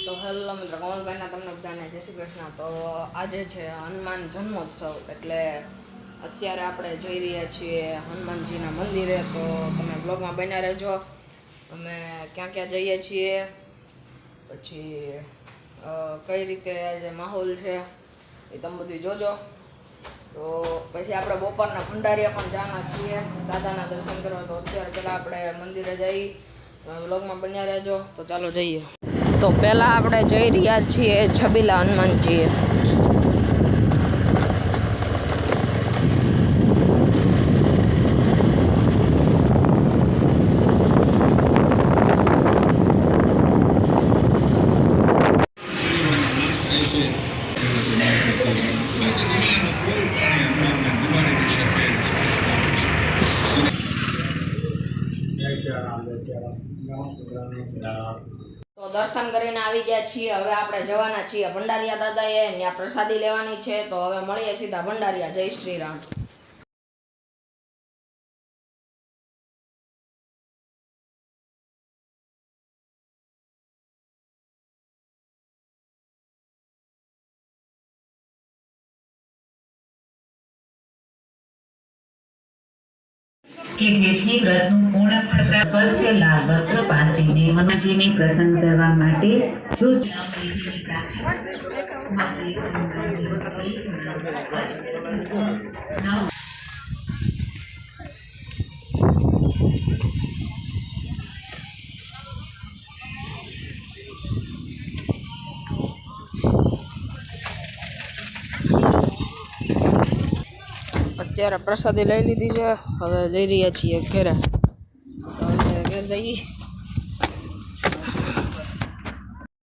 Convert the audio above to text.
તો હેલો મિત્રો, કમલભાઈના તમને બધાને જય શ્રી કૃષ્ણ। તો આજે છે હનુમાન જન્મોત્સવ, એટલે અત્યારે આપણે જઈ રહ્યા છીએ હનુમાનજીના મંદિરે। તો તમે બ્લોગમાં બન્યા રહેજો, અમે ક્યાં ક્યાં જઈએ છીએ, પછી કઈ રીતે જે માહોલ છે એ તમે બધું જોજો। તો પછી આપણે બપોરના ભંડારીયા પણ જવાના છીએ દાદાના દર્શન કરવા। તો અત્યારે પહેલાં આપણે મંદિરે જઈ, વ્લોગમાં બન્યા રહેજો। તો ચાલો જઈએ। તો પહેલાં આપણે જઈ રહ્યા છીએ છબીલા હનુમાનજીએ। તો દર્શન કરીને આવી ગયા છીએ, હવે આપણે જવાના છીએ ભંડારીયા દાદાએ, ત્યાં પ્રસાદી લેવાની છે। તો હવે મળીએ સીધા ભંડારીયા। જય શ્રી રામ। કે જેથી વ્રતનું પૂર્ણ ફળ સ્વચ્છ લાલ વસ્ત્ર પાથરીને હનુમાનજીને પ્રસન્ન કરવા માટે અત્યારે પ્રસાદી લઈ લીધી છે, હવે જઈ રહ્યા છીએ ઘરે। તો હવે ઘેર જઈએ।